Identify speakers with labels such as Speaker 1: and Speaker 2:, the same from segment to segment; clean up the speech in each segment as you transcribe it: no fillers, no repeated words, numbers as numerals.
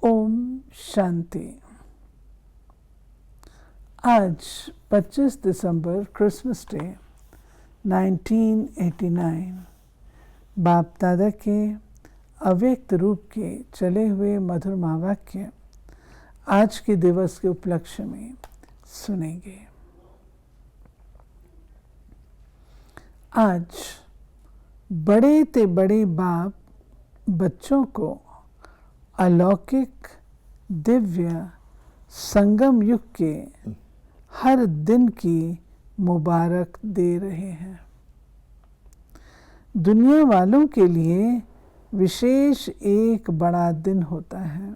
Speaker 1: ओम शांति। आज 25 दिसंबर Christmas day 1989 बाप दादा के अव्यक्त रूप के चले हुए मधुर महावाक्य आज के दिवस के उपलक्ष्य में सुनेंगे। आज बड़े ते बड़े बाप बच्चों को अलौकिक दिव्य संगम युग के हर दिन की मुबारक दे रहे हैं। दुनिया वालों के लिए विशेष एक बड़ा दिन होता है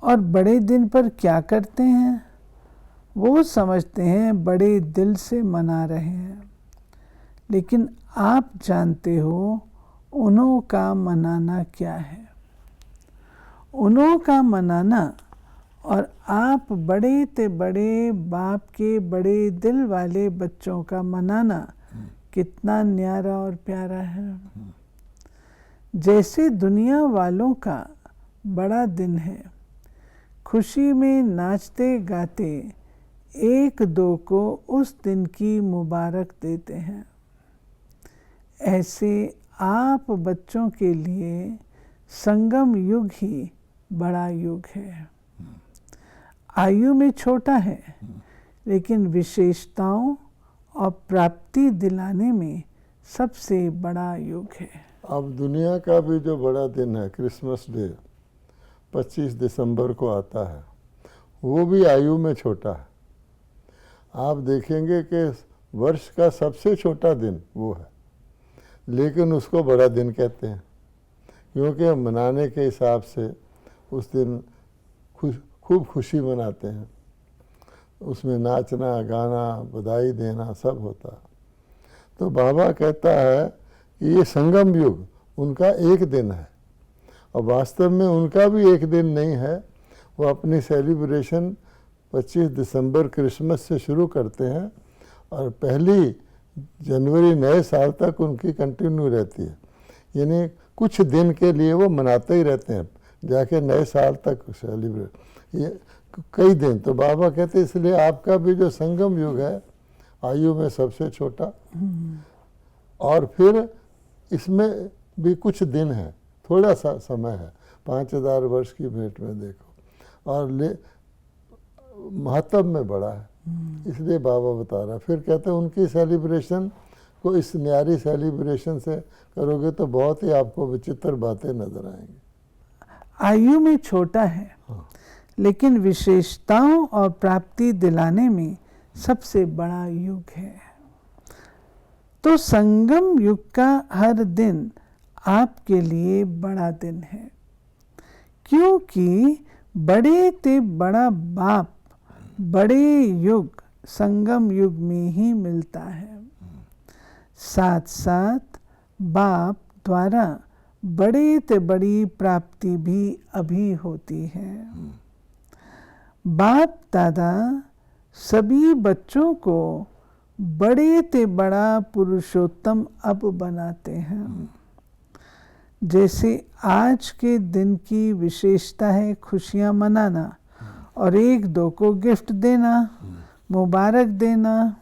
Speaker 1: और बड़े दिन पर क्या करते हैं? वो समझते हैं बड़े दिल से मना रहे हैं, लेकिन आप जानते हो उन्हों का मनाना क्या है। उन्हों का मनाना और आप बड़े ते बड़े बाप के बड़े दिल वाले बच्चों का मनाना कितना न्यारा और प्यारा है। जैसे दुनिया वालों का बड़ा दिन है, खुशी में नाचते गाते एक दो को उस दिन की मुबारक देते हैं, ऐसे आप बच्चों के लिए संगम युग ही बड़ा युग है। आयु में छोटा है, लेकिन विशेषताओं और प्राप्ति दिलाने में सबसे बड़ा युग है।
Speaker 2: अब दुनिया का भी जो बड़ा दिन है क्रिसमस डे 25 दिसंबर को आता है, वो भी आयु में छोटा है। आप देखेंगे कि वर्ष का सबसे छोटा दिन वो है, लेकिन उसको बड़ा दिन कहते हैं, क्योंकि मनाने के हिसाब से उस दिन खूब खुशी मनाते हैं। उसमें नाचना गाना बधाई देना सब होता है। तो बाबा कहता है कि ये संगम युग उनका एक दिन है, और वास्तव में उनका भी एक दिन नहीं है। वो अपनी सेलिब्रेशन 25 दिसंबर क्रिसमस से शुरू करते हैं और पहली जनवरी नए साल तक उनकी कंटिन्यू रहती है, यानी कुछ दिन के लिए वो मनाते ही रहते हैं, जाके नए साल तक सेलिब्रेट ये कई दिन। तो बाबा कहते हैं इसलिए आपका भी जो संगम युग है आयु में सबसे छोटा, और फिर इसमें भी कुछ दिन है, थोड़ा सा समय है, 5000 वर्ष की भेंट में देखो, और महत्व में बड़ा है, इसलिए बाबा बता रहा है। फिर कहते हैं उनकी सेलिब्रेशन को इस न्यारी सेलिब्रेशन से करोगे तो बहुत ही आपको विचित्र बातें नजर आएंगी।
Speaker 1: आयु में छोटा है, लेकिन विशेषताओं और प्राप्ति दिलाने में सबसे बड़ा युग है। तो संगम युग का हर दिन आपके लिए बड़ा दिन है, क्योंकि बड़े ते बड़ा बाप बड़े युग संगम युग में ही मिलता है। साथ साथ बाप द्वारा बड़े ते बड़ी प्राप्ति भी अभी होती है। बाप दादा सभी बच्चों को बड़े ते बड़ा पुरुषोत्तम अब बनाते हैं। जैसे आज के दिन की विशेषता है खुशियां मनाना और एक दो को गिफ्ट देना, मुबारक देना,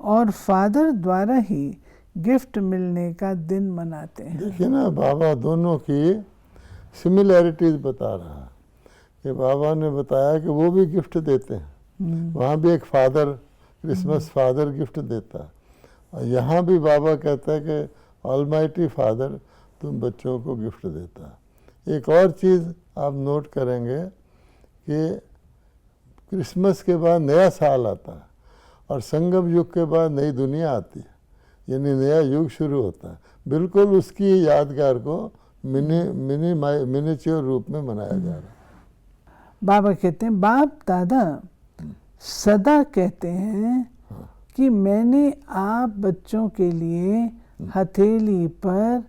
Speaker 1: और फादर द्वारा ही गिफ्ट मिलने का दिन मनाते हैं।
Speaker 2: देखिए ना, बाबा दोनों की सिमिलैरिटीज बता रहा है कि बाबा ने बताया कि वो भी गिफ्ट देते हैं, वहाँ भी एक फादर क्रिसमस फादर गिफ्ट देता है, और यहाँ भी बाबा कहता है कि ऑलमाइटी फादर तुम बच्चों को गिफ्ट देता है। एक और चीज़ आप नोट करेंगे कि क्रिसमस के बाद नया साल आता है और संगम युग के बाद नई दुनिया आती है, यानी नया युग शुरू होता है। बिल्कुल उसकी यादगार को मिनिएचर रूप में मनाया जा रहा है।
Speaker 1: बाबा कहते हैं, बाप दादा सदा कहते हैं कि मैंने आप बच्चों के लिए हथेली पर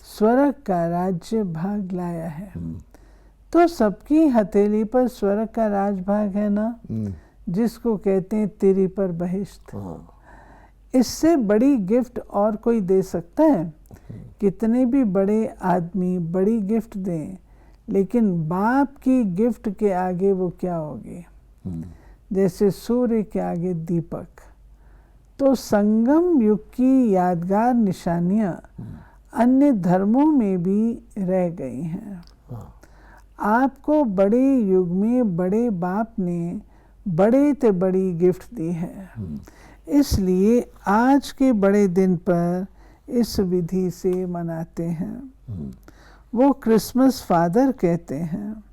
Speaker 1: स्वर्ग का राज्य भाग लाया है। तो सबकी हथेली पर स्वर्ग का राज भाग है ना, जिसको कहते हैं तेरी पर बहिश्त। इससे बड़ी गिफ्ट और कोई दे सकता है? कितने भी बड़े आदमी बड़ी गिफ्ट दें, लेकिन बाप की गिफ्ट के आगे वो क्या होगी? जैसे सूर्य के आगे दीपक। तो संगम युग की यादगार निशानियां अन्य धर्मों में भी रह गई हैं। आपको बड़े युग में बड़े बाप ने बड़े से बड़ी गिफ्ट दी है, इसलिए आज के बड़े दिन पर इस विधि से मनाते हैं। वो क्रिसमस फादर कहते हैं।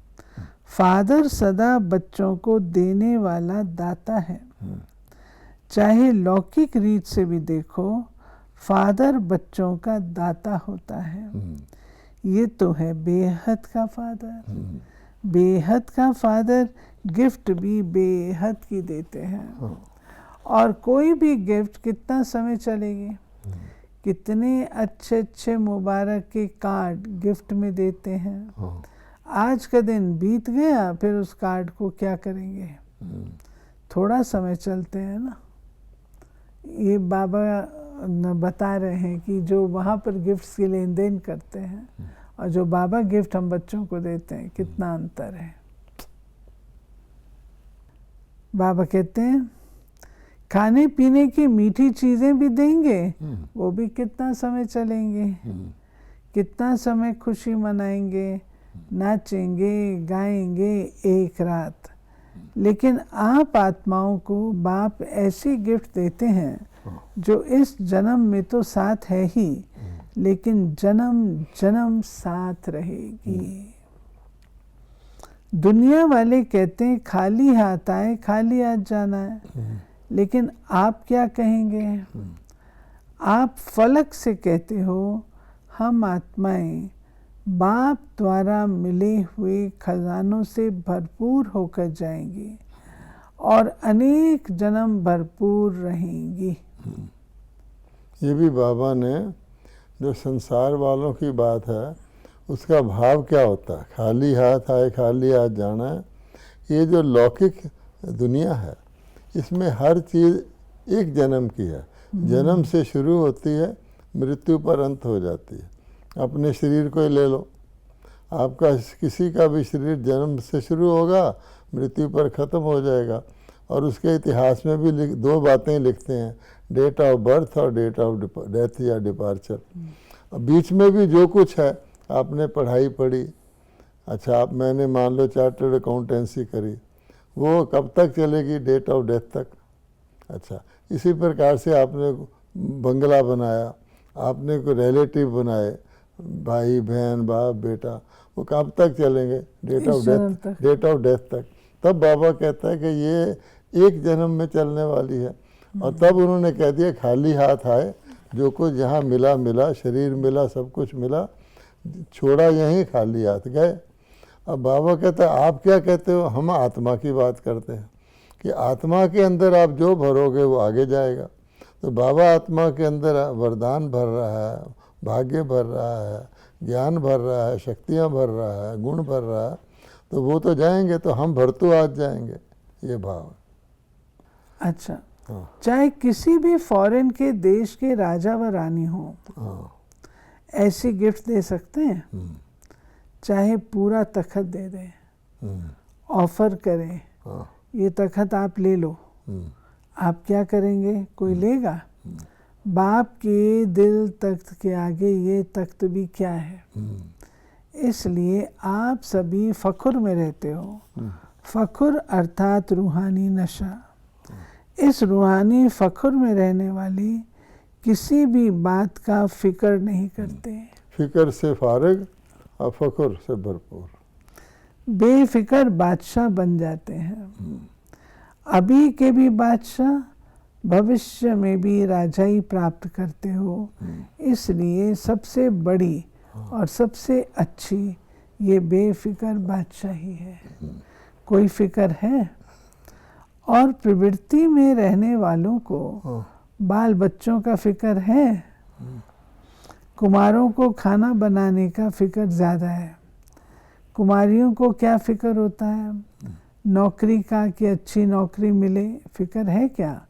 Speaker 1: फादर सदा बच्चों को देने वाला दाता है। चाहे लौकिक रीत से भी देखो, फादर बच्चों का दाता होता है। ये तो है बेहद का फादर। बेहद का फादर गिफ्ट भी बेहद की देते हैं। और कोई भी गिफ्ट कितना समय चलेगी? कितने अच्छे अच्छे मुबारक के कार्ड गिफ्ट में देते हैं। आज का दिन बीत गया, फिर उस कार्ड को क्या करेंगे? थोड़ा समय चलते हैं ना। ये बाबा बता रहे हैं कि जो वहाँ पर गिफ्ट्स की लेन देन करते हैं और जो बाबा गिफ्ट हम बच्चों को देते हैं, कितना अंतर है। बाबा कहते हैं खाने पीने की मीठी चीजें भी देंगे, वो भी कितना समय चलेंगे, कितना समय खुशी मनाएंगे, नाचेंगे गाएंगे एक रात। लेकिन आप आत्माओं को बाप ऐसी गिफ्ट देते हैं जो इस जन्म में तो साथ है ही, लेकिन जन्म जन्म साथ रहेगी। दुनिया वाले कहते हैं खाली हाथ आए खाली हाथ जाना है, लेकिन आप क्या कहेंगे? आप फलक से कहते हो हम आत्माएं बाप द्वारा मिले हुए खजानों से भरपूर होकर जाएंगी और अनेक जन्म भरपूर रहेंगी।
Speaker 2: ये भी बाबा ने जो संसार वालों की बात है उसका भाव क्या होता है? खाली हाथ आए खाली हाथ जाना है। ये जो लौकिक दुनिया है इसमें हर चीज़ एक जन्म की है। जन्म से शुरू होती है, मृत्यु पर अंत हो जाती है। अपने शरीर को ही ले लो, आपका किसी का भी शरीर जन्म से शुरू होगा, मृत्यु पर ख़त्म हो जाएगा। और उसके इतिहास में भी दो बातें लिखते हैं, डेट ऑफ बर्थ और डेट ऑफ डेथ या डिपार्चर। बीच में भी जो कुछ है आपने पढ़ाई पढ़ी, अच्छा आप मैंने मान लो चार्टर्ड अकाउंटेंसी करी, वो कब तक चलेगी? डेट ऑफ डेथ तक। अच्छा इसी प्रकार से आपने बंगला बनाया, आपने कोई रिलेटिव बनाए, भाई बहन बाप बेटा, वो कब तक चलेंगे? Date of death, date of death तक। तब बाबा कहता है कि ये एक जन्म में चलने वाली है। और तब उन्होंने कह दिया खाली हाथ आए, जो कुछ जहाँ मिला मिला, शरीर मिला, सब कुछ मिला, छोड़ा यहीं खाली हाथ गए। अब बाबा कहता है आप क्या कहते हो? हम आत्मा की बात करते हैं कि आत्मा के अंदर आप जो भरोगे वो आगे जाएगा। तो बाबा आत्मा के अंदर वरदान भर रहा है, भाग्य भर रहा है, ज्ञान भर रहा है, शक्तियाँ भर रहा है, गुण भर रहा है, तो वो तो जाएंगे, तो हम भरतू आज जाएंगे, ये भाव।
Speaker 1: अच्छा चाहे किसी भी फॉरेन के देश के राजा व रानी हो, ऐसी गिफ्ट दे सकते हैं। चाहे पूरा तखत दे दें, ऑफर करें, ये तखत आप ले लो, आप क्या करेंगे? कोई लेगा? बाप के दिल तख्त के आगे ये तख्त भी क्या है? इसलिए आप सभी फख्र में रहते हो। फख्र अर्थात रूहानी नशा। इस रूहानी फख्र में रहने वाली किसी भी बात का फिक्र नहीं करते।
Speaker 2: फिक्र से फारिग और फख्र से भरपूर,
Speaker 1: बेफिक्र बादशाह बन जाते हैं। अभी के भी बादशाह, भविष्य में भी राजाई प्राप्त करते हो। इसलिए सबसे बड़ी और सबसे अच्छी ये बेफिक्र बादशाही है। कोई फिक्र है? और प्रवृत्ति में रहने वालों को बाल बच्चों का फिक्र है। कुमारों को खाना बनाने का फिक्र ज़्यादा है। कुमारियों को क्या फिक्र होता है? नौकरी का, कि अच्छी नौकरी मिले, फिक्र है क्या?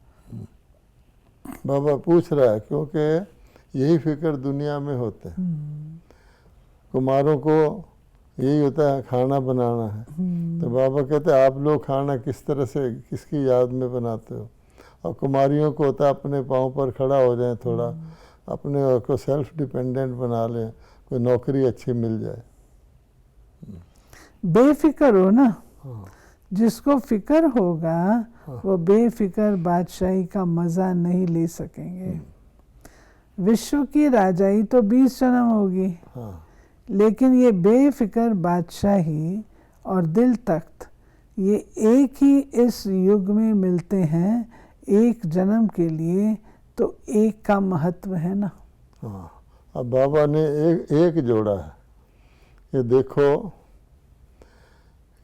Speaker 2: बाबा पूछ रहा है क्योंकि यही फिक्र दुनिया में होते हैं। कुमारों को यही होता है, खाना बनाना है। तो बाबा कहते हैं आप लोग खाना किस तरह से किसकी याद में बनाते हो। और कुमारियों को होता है अपने पाँव पर खड़ा हो जाए, थोड़ा अपने को सेल्फ डिपेंडेंट बना लें, कोई नौकरी अच्छी मिल जाए।
Speaker 1: बेफिक्र हो ना।
Speaker 2: हाँ,
Speaker 1: जिसको फिक्र होगा वो बेफिक्र बादशाही का मज़ा नहीं ले सकेंगे। विश्व की राजाई तो 20 जन्म होगी,
Speaker 2: हाँ,
Speaker 1: लेकिन ये बेफिक्र बादशाही और दिल तख्त ये एक ही इस युग में मिलते हैं, एक जन्म के लिए, तो एक का महत्व है ना।
Speaker 2: हाँ। अब बाबा ने एक जोड़ा है कि देखो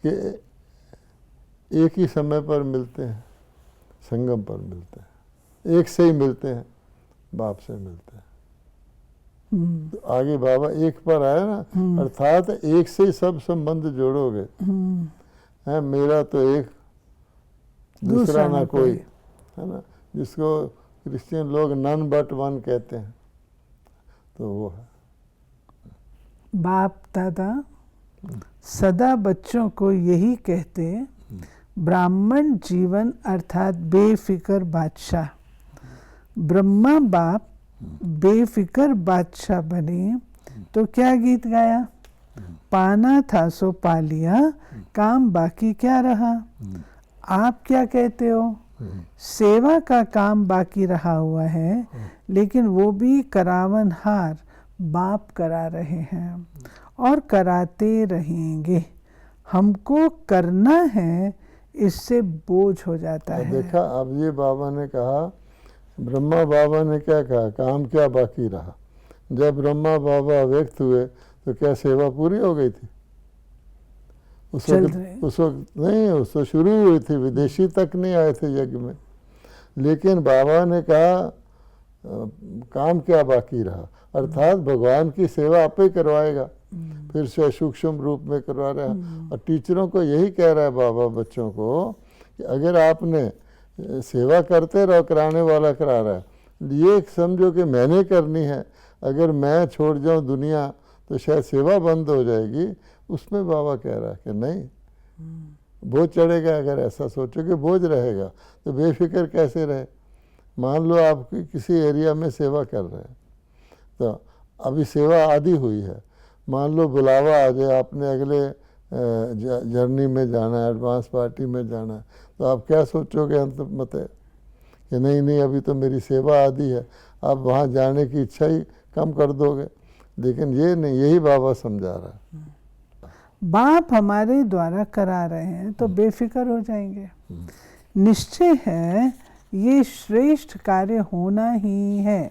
Speaker 2: कि एक ही समय पर मिलते हैं, संगम पर मिलते हैं, एक से ही मिलते हैं, बाप से मिलते हैं। तो आगे बाबा एक पर आया ना, अर्थात एक से ही सब संबंध जोड़ोगे। है मेरा तो एक, दूसरा ना कोई, है ना, जिसको क्रिश्चियन लोग नन बट वन कहते हैं, तो वो है।
Speaker 1: बाप दादा सदा बच्चों को यही कहते, ब्राह्मण जीवन अर्थात बेफिक्र बादशाह। ब्रह्मा बाप बेफिक्र बादशाह बने तो क्या गीत गाया, पाना था सो पा लिया, काम बाकी क्या रहा। आप क्या कहते हो, सेवा का काम बाकी रहा हुआ है, लेकिन वो भी करावन हार बाप करा रहे हैं और कराते रहेंगे। हमको करना है, इससे बोझ हो जाता है।
Speaker 2: देखा, अब ये बाबा ने कहा, ब्रह्मा बाबा ने क्या कहा, काम क्या बाकी रहा। जब ब्रह्मा बाबा व्यक्त हुए तो क्या सेवा पूरी हो गई थी? उस वक्त नहीं, उस वक्त शुरू हुई थी, विदेशी तक नहीं आए थे यज्ञ में। लेकिन बाबा ने कहा काम क्या बाकी रहा, अर्थात भगवान की सेवा आप ही करवाएगा, फिर से सूक्ष्म रूप में करवा रहा है। और टीचरों को यही कह रहा है बाबा बच्चों को कि अगर आपने सेवा करते रहो, कराने वाला करा रहा है, ये समझो कि मैंने करनी है, अगर मैं छोड़ जाऊं दुनिया तो शायद सेवा बंद हो जाएगी। उसमें बाबा कह रहा है कि नहीं, बोझ चढ़ेगा। अगर ऐसा सोचो कि बोझ रहेगा तो बेफिक्र कैसे रहे। मान लो आप किसी एरिया में सेवा कर रहे हैं, तो अभी सेवा आधी हुई है, मान लो बुलावा आ जाए, आपने अगले जर्नी में जाना है, एडवांस पार्टी में जाना है, तो आप क्या सोचोगे अंत मत कि नहीं अभी तो मेरी सेवा आधी है, आप वहाँ जाने की इच्छा ही कम कर दोगे। लेकिन ये नहीं, यही बाबा समझा रहा है।
Speaker 1: बाप हमारे द्वारा करा रहे हैं तो बेफिक्र हो जाएंगे। निश्चय है ये श्रेष्ठ कार्य होना ही है,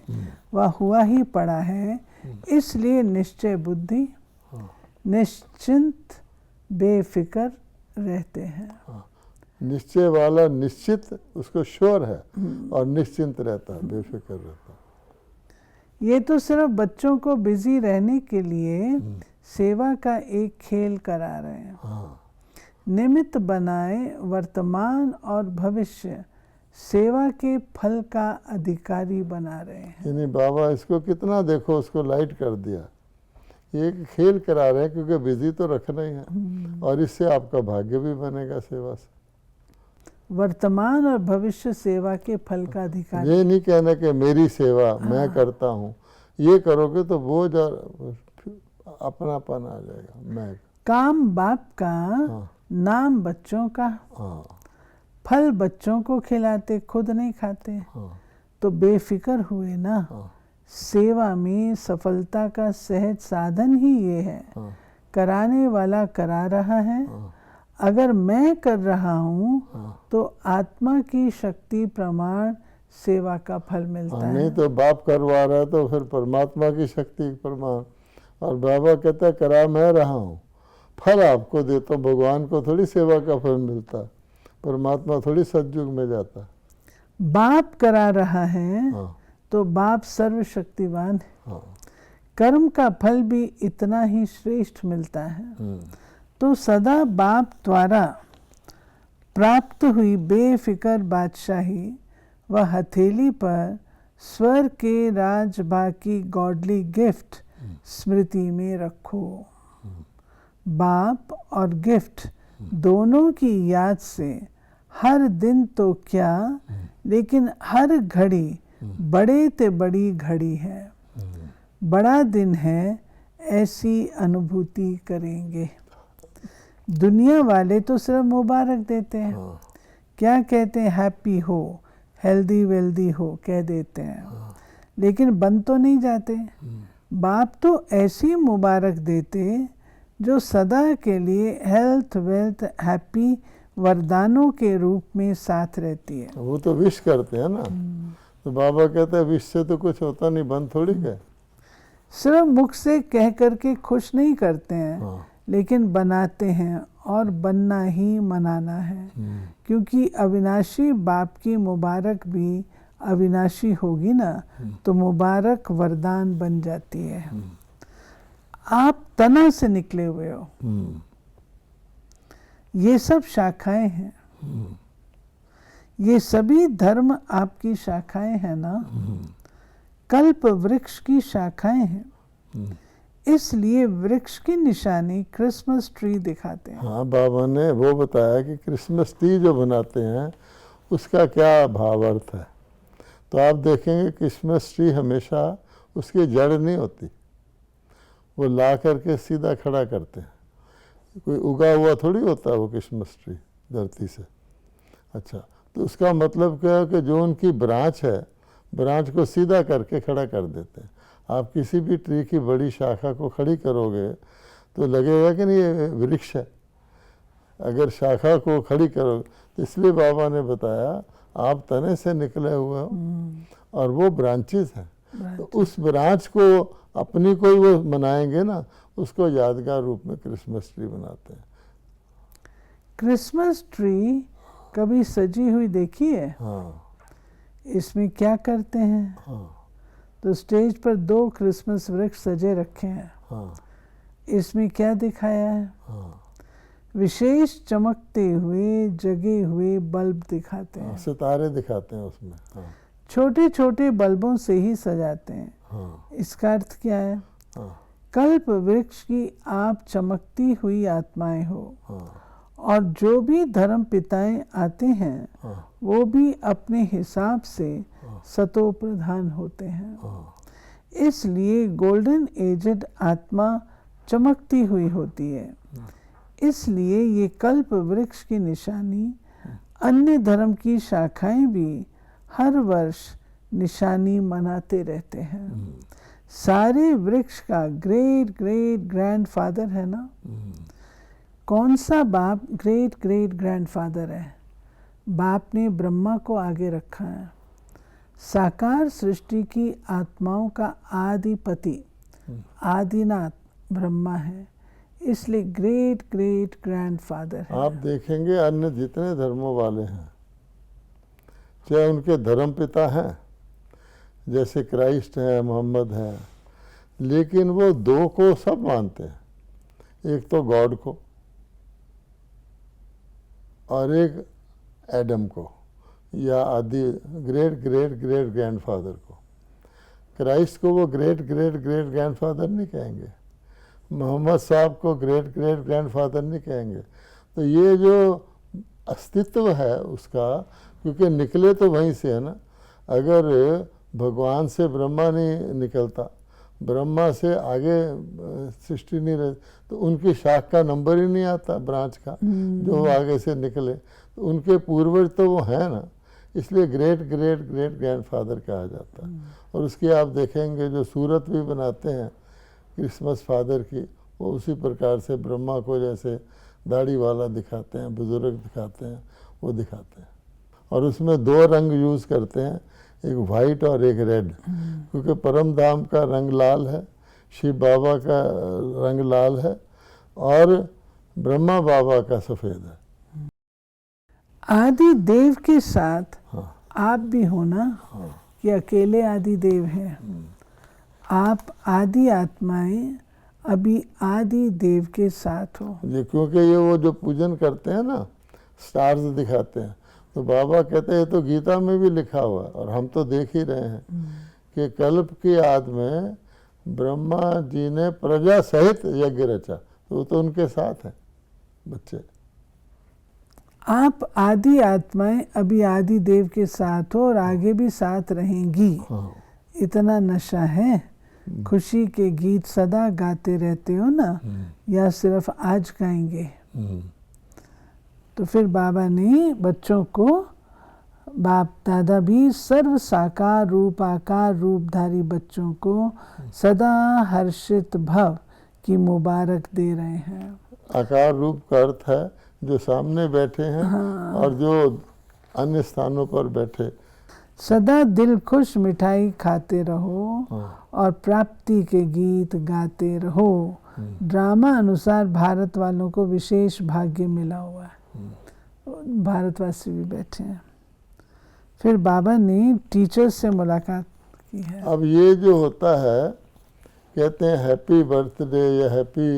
Speaker 1: वह हुआ ही पड़ा है, इसलिए निश्चय बुद्धि निश्चिंत बेफिक्र रहते हैं।
Speaker 2: निश्चय वाला निश्चित, उसको श्योर है, और निश्चिंत रहता है, बेफिक्र रहता है।
Speaker 1: ये तो सिर्फ बच्चों को बिजी रहने के लिए सेवा का एक खेल करा रहे हैं। निमित्त बनाए वर्तमान और भविष्य सेवा के फल का अधिकारी बना रहे हैं।
Speaker 2: यानी बाबा इसको कितना देखो, उसको लाइट कर दिया, एक खेल करा रहे हैं, क्योंकि बिजी तो रखना ही है, और इससे आपका भाग्य भी बनेगा सेवा से।
Speaker 1: वर्तमान और भविष्य सेवा के फल का अधिकारी।
Speaker 2: ये नहीं कहना कि मेरी सेवा मैं करता हूँ, ये करोगे तो बोझ और अपनापन आ जाएगा। मैं
Speaker 1: काम बाप का, नाम बच्चों का, फल बच्चों को खिलाते, खुद नहीं खाते, तो बेफिक्र हुए ना। सेवा में सफलता का सहज साधन ही ये है, कराने वाला करा रहा है। अगर मैं कर रहा हूँ तो आत्मा की शक्ति प्रमाण सेवा का फल मिलता है।
Speaker 2: नहीं तो बाप करवा रहा है तो फिर परमात्मा की शक्ति प्रमाण। और बाबा कहता है करा मैं रहा हूँ, फल आपको देता हूँ। भगवान को थोड़ी सेवा का फल मिलता, परमात्मा थोड़ी सतयुग में जाता।
Speaker 1: बाप करा रहा है तो बाप सर्वशक्तिवान है, कर्म का फल भी इतना ही श्रेष्ठ मिलता है। तो सदा बाप द्वारा प्राप्त हुई बेफिक्र बादशाही व हथेली पर स्वर के राजभा की गॉडली गिफ्ट स्मृति में रखो। बाप और गिफ्ट दोनों की याद से हर दिन तो क्या, लेकिन हर घड़ी बड़े ते बड़ी घड़ी है। बड़ा दिन है, ऐसी अनुभूति करेंगे। दुनिया वाले तो सिर्फ मुबारक देते हैं, क्या कहते हैं, हैप्पी हो, हेल्दी वेल्दी हो कह देते हैं, लेकिन बन तो नहीं जाते। बाप तो ऐसी मुबारक देते जो सदा के लिए हेल्थ वेल्थ हैप्पी वरदानों के रूप में साथ रहती है।
Speaker 2: वो तो विश करते हैं ना, तो बाबा कहते हैं विश से तो कुछ होता नहीं, बन थोड़ी है।
Speaker 1: सिर्फ मुख से कह करके खुश नहीं करते हैं, लेकिन बनाते हैं, और बनना ही मनाना है, क्योंकि अविनाशी बाप की मुबारक भी अविनाशी होगी ना, तो मुबारक वरदान बन जाती है। आप तना से निकले हुए हो, ये सब शाखाएं हैं, ये सभी धर्म आपकी शाखाएं हैं ना, कल्प वृक्ष की शाखाएं हैं, इसलिए वृक्ष की निशानी क्रिसमस ट्री दिखाते हैं।
Speaker 2: हाँ, बाबा ने वो बताया कि क्रिसमस ट्री जो बनाते हैं उसका क्या भाव अर्थ है। तो आप देखेंगे क्रिसमस ट्री हमेशा उसकी जड़ नहीं होती, वो ला करके सीधा खड़ा करते हैं, कोई उगा हुआ थोड़ी होता है वो क्रिसमस ट्री धरती से। अच्छा, तो उसका मतलब क्या है कि जो उनकी ब्रांच है, ब्रांच को सीधा करके खड़ा कर देते हैं। आप किसी भी ट्री की बड़ी शाखा को खड़ी करोगे तो लगेगा कि नहीं ये वृक्ष है, अगर शाखा को खड़ी करोगे। तो इसलिए बाबा ने बताया आप तने से निकले हुए हो और वो ब्रांचेस हैं, तो उस ब्रांच को अपनी कोई वो मनाएंगे ना, उसको यादगार रूप में क्रिसमस ट्री बनाते हैं।
Speaker 1: क्रिसमस ट्री कभी सजी हुई देखी है?
Speaker 2: हाँ,
Speaker 1: इसमें क्या करते हैं?
Speaker 2: हाँ,
Speaker 1: तो स्टेज पर 2 क्रिसमस वृक्ष सजे रखे हैं।
Speaker 2: हाँ,
Speaker 1: इसमें क्या दिखाया है?
Speaker 2: हाँ,
Speaker 1: विशेष चमकते हुए जगे हुए बल्ब दिखाते हैं।
Speaker 2: सितारे दिखाते हैं उसमें। हाँ,
Speaker 1: छोटे छोटे बल्बों से ही सजाते हैं।
Speaker 2: हाँ,
Speaker 1: इसका अर्थ क्या है?
Speaker 2: हाँ,
Speaker 1: कल्प वृक्ष की आप चमकती हुई आत्माएं हो,
Speaker 2: हाँ,
Speaker 1: और जो भी धर्म पिताएं आते हैं
Speaker 2: हाँ,
Speaker 1: वो भी अपने हिसाब से सतो प्रधान होते हैं।
Speaker 2: हाँ,
Speaker 1: इसलिए गोल्डन एजेड आत्मा चमकती हुई होती है। इसलिए ये कल्प वृक्ष की निशानी अन्य धर्म की शाखाएं भी हर वर्ष निशानी मनाते रहते हैं। सारे वृक्ष का ग्रेट ग्रेट ग्रैंडफादर है ना। कौन सा बाप ग्रेट ग्रेट ग्रैंडफादर है? बाप ने ब्रह्मा को आगे रखा है। साकार सृष्टि की आत्माओं का आदिपति आदिनाथ ब्रह्मा है, इसलिए ग्रेट ग्रेट ग्रैंडफादर है।
Speaker 2: आप देखेंगे अन्य जितने धर्मों वाले हैं, चाहे उनके धर्म पिता हैं, जैसे क्राइस्ट है, मोहम्मद है, लेकिन वो 2 को सब मानते हैं, एक तो गॉड को और एक एडम को, या आदि ग्रेट ग्रेट ग्रेट ग्रैंडफादर को। क्राइस्ट को वो ग्रेट ग्रेट ग्रेट ग्रैंडफादर नहीं कहेंगे, मोहम्मद साहब को ग्रेट ग्रेट ग्रैंडफादर नहीं कहेंगे। तो ये जो अस्तित्व है उसका, क्योंकि निकले तो वहीं से है ना। अगर भगवान से ब्रह्मा नहीं निकलता, ब्रह्मा से आगे सृष्टि नहीं रहती, तो उनकी शाख का नंबर ही नहीं आता ब्रांच का, जो आगे से निकले। तो उनके पूर्वज तो वो हैं ना, इसलिए ग्रेट ग्रेट ग्रेट ग्रैंडफादर कहा जाता है। और उसकी आप देखेंगे जो सूरत भी बनाते हैं क्रिसमस फादर की, वो उसी प्रकार से ब्रह्मा को जैसे दाढ़ी वाला दिखाते हैं, बुजुर्ग दिखाते हैं, वो दिखाते हैं। और उसमें 2 रंग यूज़ करते हैं, एक वाइट और एक रेड, क्योंकि परम धाम का रंग लाल है, शिव बाबा का रंग लाल है, और ब्रह्मा बाबा का सफ़ेद है।
Speaker 1: आदि देव के साथ
Speaker 2: हाँ,
Speaker 1: आप भी हो ना, कि अकेले आदि देव हैं। आप आदि आत्माएं अभी आदि देव के साथ हो।
Speaker 2: ये क्योंकि ये वो जो पूजन करते हैं ना, स्टार्स दिखाते हैं, तो बाबा कहते हैं ये तो गीता में भी लिखा हुआ है, और हम तो देख ही रहे हैं कि कल्प की आद में ब्रह्मा जी ने प्रजा सहित यज्ञ रचा। वो तो उनके साथ हैं बच्चे।
Speaker 1: आप आदि आत्माएं अभी आदि देव के साथ हो और आगे भी साथ रहेंगी।
Speaker 2: हाँ,
Speaker 1: इतना नशा है। खुशी के गीत सदा गाते रहते हो ना, या सिर्फ आज गाएंगे? तो फिर बाबा ने बच्चों को, बाप दादा भी सर्व साकार रूप आकार रूपधारी बच्चों को सदा हर्षित भव की मुबारक दे रहे हैं।
Speaker 2: आकार रूप का अर्थ है जो सामने बैठे हैं,
Speaker 1: हाँ।
Speaker 2: और जो अन्य स्थानों पर बैठे।
Speaker 1: सदा दिल खुश मिठाई खाते रहो,
Speaker 2: हाँ।
Speaker 1: और प्राप्ति के गीत गाते रहो। ड्रामा अनुसार भारत वालों को विशेष भाग्य मिला हुआ है। भारतवासी भी बैठे हैं। फिर बाबा ने टीचर्स से मुलाकात की है।
Speaker 2: अब ये जो होता है, कहते हैं हैप्पी बर्थडे या हैप्पी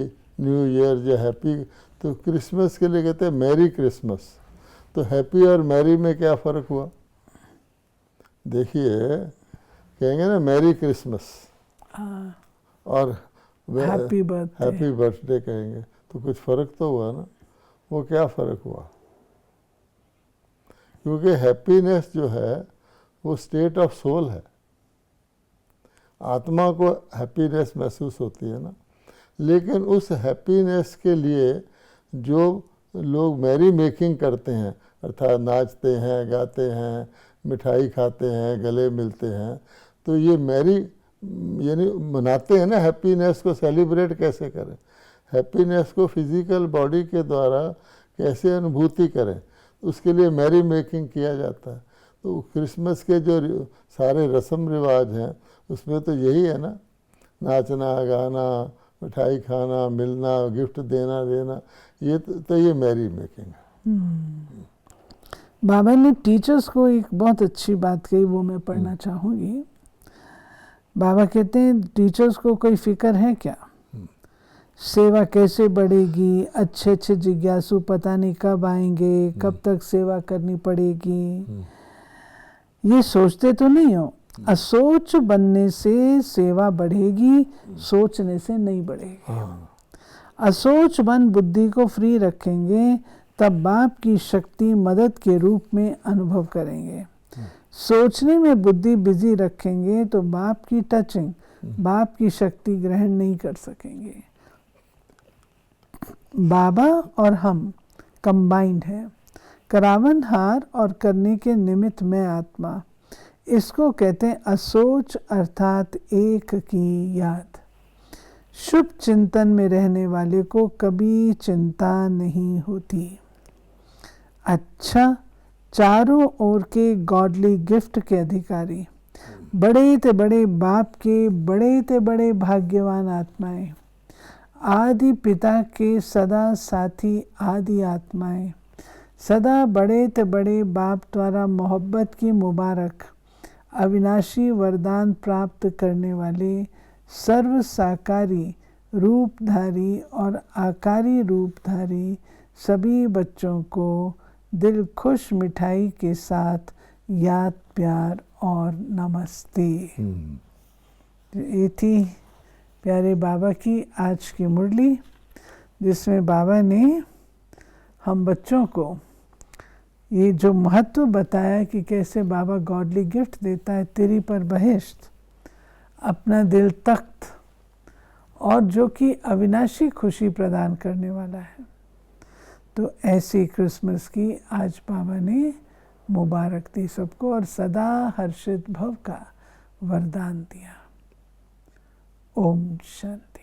Speaker 2: न्यू ईयर या हैप्पी, तो क्रिसमस के लिए कहते हैं मैरी क्रिसमस। तो हैप्पी और मैरी में क्या फ़र्क हुआ? देखिए, कहेंगे ना मैरी क्रिसमस और
Speaker 1: हैप्पी
Speaker 2: बर्थडे कहेंगे, तो कुछ फ़र्क तो हुआ ना। वो क्या फ़र्क हुआ? क्योंकि हैप्पीनेस जो है वो स्टेट ऑफ सोल है। आत्मा को हैप्पीनेस महसूस होती है ना, लेकिन उस हैप्पीनेस के लिए जो लोग मैरी मेकिंग करते हैं, अर्थात नाचते हैं, गाते हैं, मिठाई खाते हैं, गले मिलते हैं, तो ये मैरी यानी मनाते हैं ना। हैप्पीनेस को सेलिब्रेट कैसे करें? हैप्पीनेस को फिजिकल बॉडी के द्वारा कैसे अनुभूति करें, उसके लिए मैरी मेकिंग किया जाता है। तो क्रिसमस के जो सारे रस्म रिवाज हैं उसमें तो यही है ना, नाचना गाना, मिठाई खाना, मिलना, गिफ्ट देना, ये तो ये मैरी मेकिंग है।
Speaker 1: बाबा ने टीचर्स को एक बहुत अच्छी बात कही, वो मैं पढ़ना चाहूँगी। बाबा कहते हैं टीचर्स को कोई फिक्र है क्या? सेवा कैसे बढ़ेगी? अच्छे अच्छे जिज्ञासु पता नहीं कब आएंगे, कब तक सेवा करनी पड़ेगी, ये सोचते तो नहीं हो। असोच बनने से सेवा बढ़ेगी, सोचने से नहीं बढ़ेगी। असोच बन बुद्धि को फ्री रखेंगे, तब बाप की शक्ति मदद के रूप में अनुभव करेंगे। सोचने में बुद्धि बिजी रखेंगे तो बाप की टचिंग, बाप की शक्ति ग्रहण नहीं कर सकेंगे। बाबा और हम कंबाइंड है। करावन हार और करने के निमित्त में आत्मा, इसको कहते हैं असोच, अर्थात एक की याद। शुभ चिंतन में रहने वाले को कभी चिंता नहीं होती। अच्छा, चारों ओर के गॉडली गिफ्ट के अधिकारी, बड़े ते बड़े बाप के बड़े ते बड़े भाग्यवान आत्माएं, आदि पिता के सदा साथी आदि आत्माएं, सदा बड़े ते बड़े बाप द्वारा मोहब्बत की मुबारक अविनाशी वरदान प्राप्त करने वाले सर्व साकारी रूपधारी और आकारी रूपधारी सभी बच्चों को दिल खुश मिठाई के साथ याद, प्यार और नमस्ते। ये थी प्यारे बाबा की आज की मुरली, जिसमें बाबा ने हम बच्चों को ये जो महत्व बताया कि कैसे बाबा गॉडली गिफ्ट देता है, तेरी पर बहिश्त, अपना दिल तख्त, और जो कि अविनाशी खुशी प्रदान करने वाला है। तो ऐसी क्रिसमस की आज बाबा ने मुबारक दी सबको, और सदा हर्षित भव का वरदान दिया। ओम शांति।